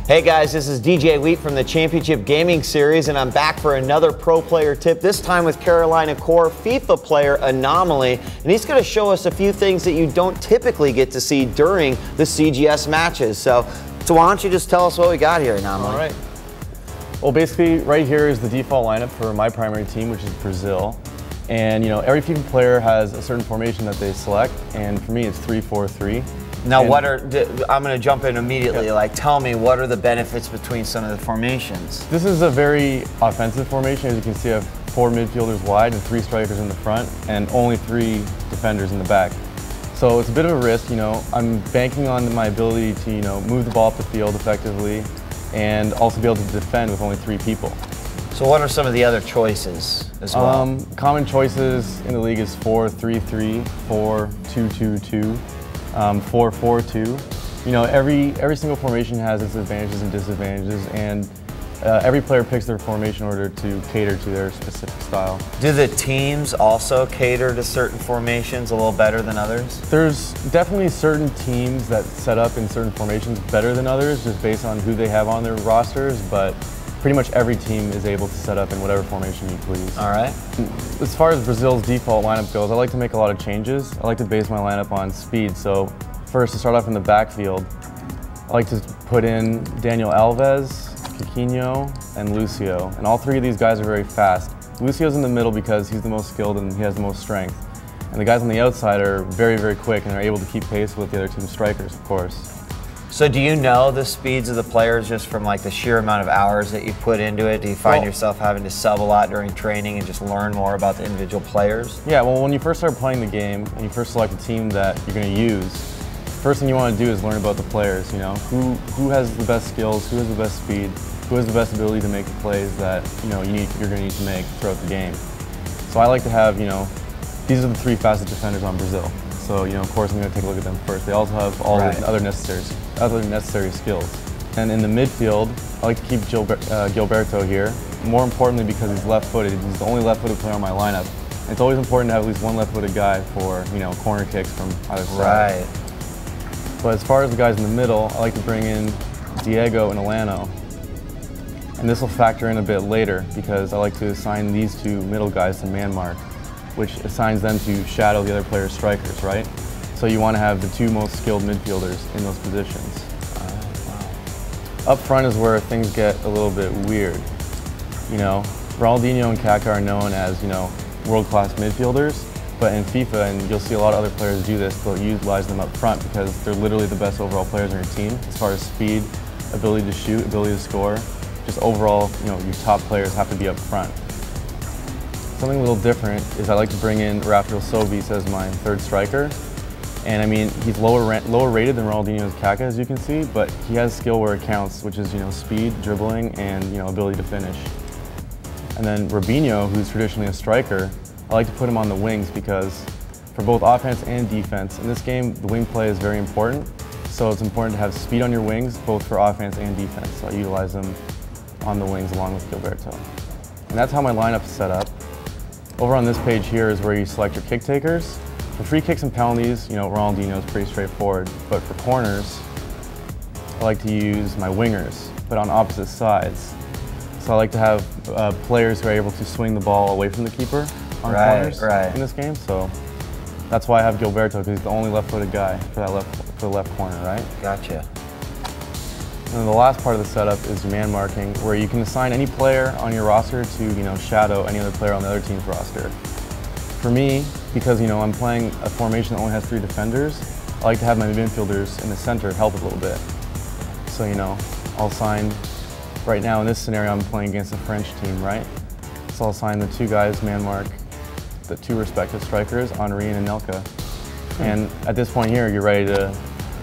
Hey guys, this is DJ Wheat from the Championship Gaming Series, and I'm back for another pro player tip, this time with Carolina core FIFA player Anomaly, and he's going to show us a few things that you don't typically get to see during the CGS matches. So why don't you just tell us what we got here, Anomaly? All right. Well, basically, right here is the default lineup for my primary team, which is Brazil. And, every FIFA player has a certain formation that they select, and for me, it's 3-4-3. Now, I'm going to jump in immediately. Like, tell me, what are the benefits between some of the formations? This is a very offensive formation. As you can see, I have 4 midfielders wide and 3 strikers in the front, and only 3 defenders in the back. So it's a bit of a risk. I'm banking on my ability to, move the ball up the field effectively, and also be able to defend with only 3 people. So what are some of the other choices as well? Common choices in the league is 4-3-3, 4-2-2-2. 4-4-2. Every single formation has its advantages and disadvantages, and every player picks their formation in order to cater to their specific style. Do the teams also cater to certain formations a little better than others? There's definitely certain teams that set up in certain formations better than others, just based on who they have on their rosters, but pretty much every team is able to set up in whatever formation you please. All right. As far as Brazil's default lineup goes, I like to make a lot of changes. I like to base my lineup on speed. So first, to start off in the backfield, I like to put in Daniel Alves, Coutinho, and Lucio. And all 3 of these guys are very fast. Lucio's in the middle because he's the most skilled and he has the most strength. And the guys on the outside are very, very quick and are able to keep pace with the other team's strikers, of course. So do you know the speeds of the players just from like the sheer amount of hours that you put into it? Do you find yourself having to sub a lot during training and just learn more about the individual players? Yeah, well, when you first start playing the game and you first select a team that you're going to use, first thing you want to do is learn about the players, who has the best skills, who has the best speed, who has the best ability to make the plays that, you're going to need to make throughout the game. So I like to have, these are the 3 fastest defenders on Brazil. So, of course, I'm going to take a look at them first. They also have all the other necessary skills. And in the midfield, I like to keep Gilberto here. More importantly, because he's left-footed. He's the only left-footed player on my lineup. And it's always important to have at least one left-footed guy for, corner kicks from either side. Right. But as far as the guys in the middle, I like to bring in Diego and Alano. And this will factor in a bit later because I like to assign these 2 middle guys to man mark, which assigns them to shadow the other player's strikers, right? So you want to have the 2 most skilled midfielders in those positions. Wow. Up front is where things get a little bit weird. Ronaldinho and Kaká are known as, world-class midfielders, but in FIFA, and you'll see a lot of other players do this, they'll utilize them up front because they're literally the best overall players on your team as far as speed, ability to shoot, ability to score. Just overall, your top players have to be up front. Something a little different is I like to bring in Rafael Sobis as my 3rd striker. And I mean, he's lower rated than Ronaldinho's Kaká, as you can see, but he has skill where it counts, which is, speed, dribbling, and, ability to finish. And then Robinho, who's traditionally a striker, I like to put him on the wings because for both offense and defense, in this game, the wing play is very important. So it's important to have speed on your wings, both for offense and defense. So I utilize them on the wings along with Gilberto. And that's how my lineup is set up. Over on this page here is where you select your kick takers. For free kicks and penalties, Ronaldinho is pretty straightforward. But for corners, I like to use my wingers, but on opposite sides. So I like to have players who are able to swing the ball away from the keeper on corners in this game. So that's why I have Gilberto, because he's the only left-footed guy for the left corner, right? Gotcha. And then the last part of the setup is man marking, where you can assign any player on your roster to, shadow any other player on the other team's roster. For me, because, I'm playing a formation that only has 3 defenders, I like to have my midfielders in the center help a little bit. So, I'll assign, right now in this scenario, I'm playing against a French team, right? So I'll assign the 2 guys man mark the 2 respective strikers, Henry and Anelka. And at this point here, you're ready to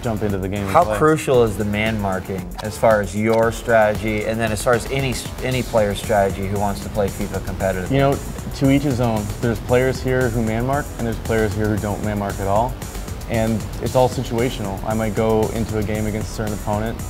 jump into the game. How crucial is the man marking as far as your strategy, and then as far as any player's strategy who wants to play FIFA competitively? To each his own. There's players here who man mark, and there's players here who don't man mark at all. And it's all situational. I might go into a game against a certain opponent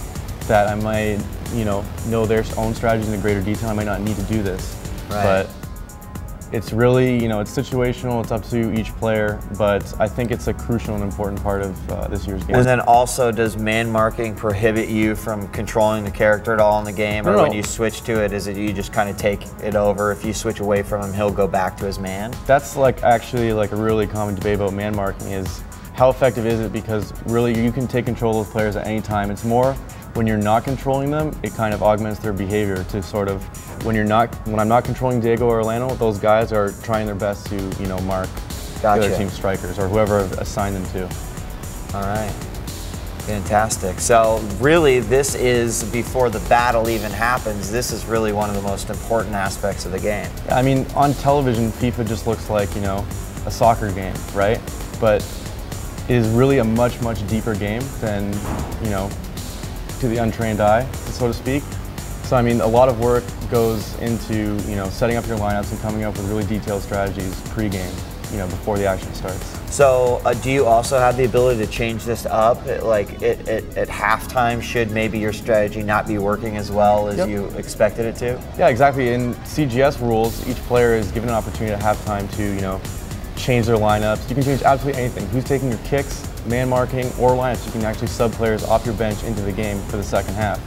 that I might, know their own strategies in greater detail. I might not need to do this. Right. But It's really, you know, it's situational, it's up to each player, but I think it's a crucial and important part of this year's game. And then also, does man marking prohibit you from controlling the character at all in the game? Or when you switch to it, is it you just kind of take it over? If you switch away from him, he'll go back to his man? That's like actually like a really common debate about man marking is how effective is it, because really you can take control of those players at any time. It's more when you're not controlling them, it kind of augments their behavior to sort of, when I'm not controlling Diego or Orlando, those guys are trying their best to, you know, mark the other team strikers or whoever I've assigned them to. All right, fantastic. So really this is, before the battle even happens, this is really one of the most important aspects of the game. I mean, on television, FIFA just looks like, you know, a soccer game, right? But it is really a much, much deeper game than, you know, to the untrained eye, so to speak. So I mean, a lot of work goes into, you know, setting up your lineups and coming up with really detailed strategies pre-game, you know, before the action starts. So do you also have the ability to change this up? Like at halftime, should maybe your strategy not be working as well as you expected it to? Yeah, exactly. In CGS rules, each player is given an opportunity at halftime to, you know, change their lineups. You can change absolutely anything. Who's taking your kicks, man marking, or lineups. You can actually sub players off your bench into the game for the second half.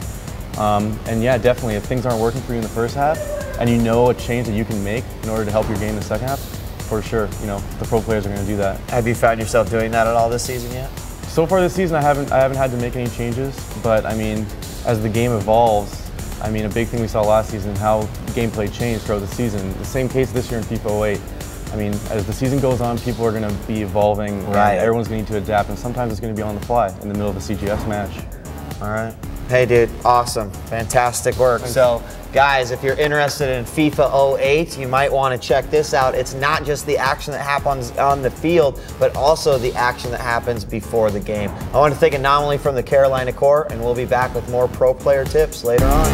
And yeah, definitely, if things aren't working for you in the first half, and you know a change that you can make in order to help your game in the second half, for sure, you know, the pro players are going to do that. Have you found yourself doing that at all this season yet? So far this season, I haven't had to make any changes, but I mean, as the game evolves, I mean, a big thing we saw last season, how gameplay changed throughout the season. The same case this year in FIFA08. I mean, as the season goes on, people are going to be evolving, and everyone's going to need to adapt, and sometimes it's going to be on the fly in the middle of a CGS match. All right. Hey, dude, awesome. Fantastic work. Thanks. So, guys, if you're interested in FIFA08, you might want to check this out. It's not just the action that happens on the field, but also the action that happens before the game. I want to thank Anomaly from the Carolina Core, and we'll be back with more pro player tips later on.